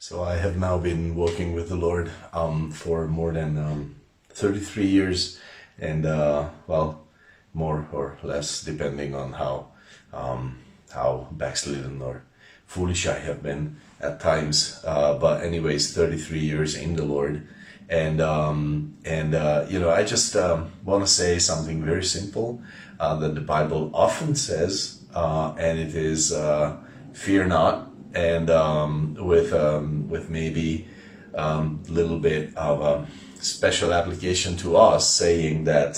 So I have now been walking with the Lord for more than 33 years, and well, more or less depending on how backslidden or foolish I have been at times. But anyways, 33 years in the Lord, and I just want to say something very simple that the Bible often says, and it is fear not. And with maybe little bit of a special application to us, saying that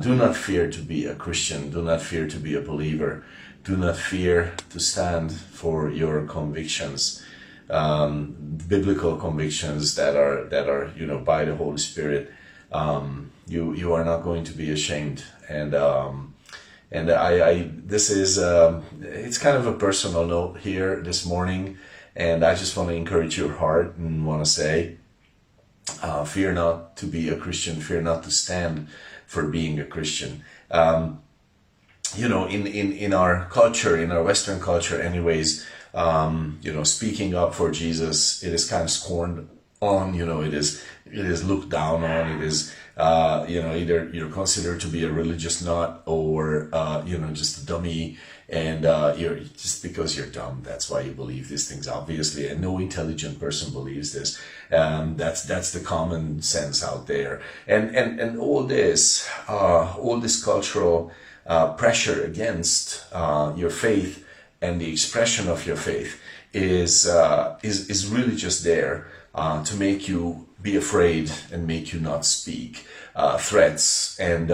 do not fear to be a Christian, do not fear to be a believer, do not fear to stand for your convictions, biblical convictions that are by the Holy Spirit. You are not going to be ashamed. And I this is it's kind of a personal note here this morning, and I just want to encourage your heart and want to say, fear not to be a Christian, fear not to stand for being a Christian. In our culture, in our Western culture, anyways, speaking up for Jesus, it is kind of scorned on. It is looked down on. It is either you're considered to be a religious nut or just a dummy, and you're just because you're dumb, that's why you believe these things, obviously, and no intelligent person believes this. That's the common sense out there, and all this cultural pressure against your faith and the expression of your faith is really just there to make you be afraid and make you not speak. Threats and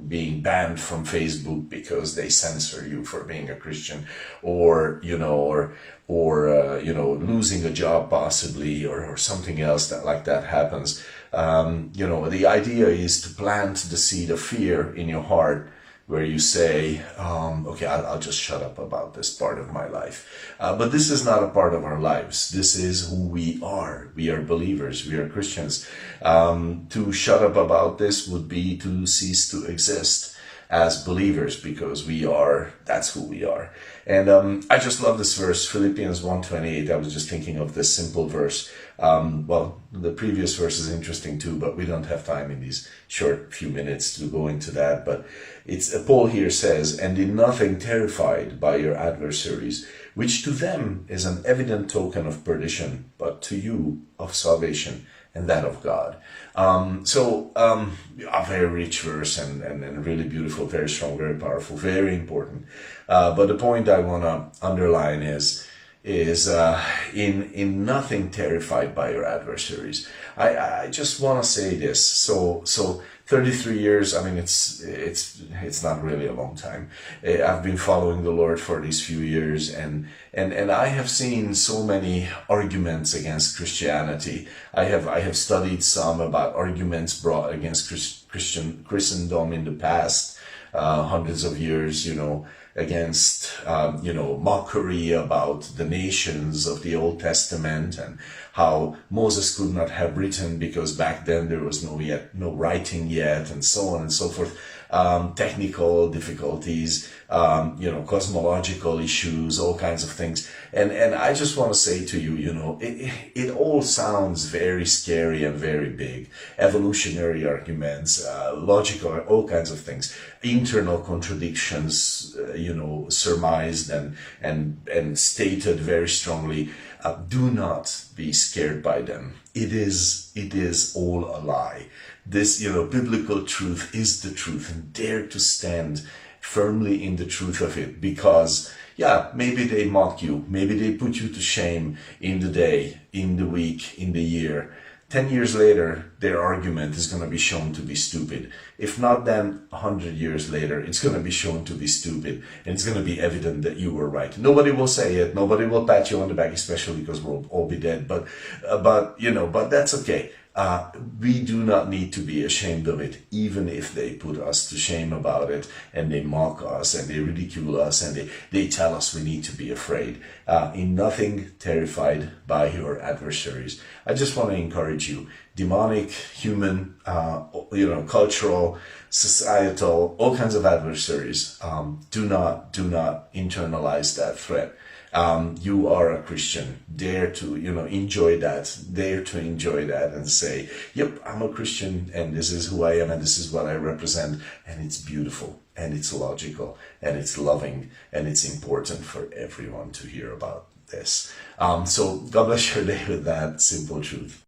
being banned from Facebook because they censor you for being a Christian, or losing a job possibly, or something else that happens. The idea is to plant the seed of fear in your heart, where you say, okay, I'll just shut up about this part of my life. But this is not a part of our lives. This is who we are. We are believers. We are Christians. To shut up about this would be to cease to exist as believers, because that's who we are. And I just love this verse, Philippians 1:28. I was just thinking of this simple verse. The previous verse is interesting too, but we don't have time in these short few minutes to go into that. But Paul here says, "And in nothing terrified by your adversaries, which to them is an evident token of perdition, but to you of salvation, and that of God." A very rich verse and really beautiful, very strong, very powerful, very important. But the point I want to underline is in nothing terrified by your adversaries. I just want to say this. So 33 years, I mean, it's not really a long time. I've been following the Lord for these few years, and I have seen so many arguments against Christianity. I have studied some about arguments brought against Christendom in the past, hundreds of years, against mockery about the nations of the Old Testament, and how Moses could not have written because back then there was no writing yet, and so on and so forth. Technical difficulties, cosmological issues, all kinds of things. And I just want to say to you, it all sounds very scary and very big. Evolutionary arguments, logical, all kinds of things. Internal contradictions, surmised and stated very strongly. Do not be scared by them. It is all a lie. This, biblical truth is the truth, and dare to stand firmly in the truth of it, because, maybe they mock you, maybe they put you to shame in the day, in the week, in the year. 10 years later, their argument is going to be shown to be stupid. If not then, 100 years later, it's going to be shown to be stupid, and it's going to be evident that you were right. Nobody will say it. Nobody will pat you on the back, especially because we'll all be dead. But that's okay. We do not need to be ashamed of it, even if they put us to shame about it, and they mock us, and they ridicule us, and they tell us we need to be afraid. In nothing terrified by your adversaries. I just want to encourage you, demonic, human, cultural, societal, all kinds of adversaries, do not internalize that threat. You are a Christian. Dare to, enjoy that. Dare to enjoy that and say, yep, I'm a Christian and this is who I am and this is what I represent. And it's beautiful and it's logical and it's loving and it's important for everyone to hear about this. So God bless your day with that simple truth.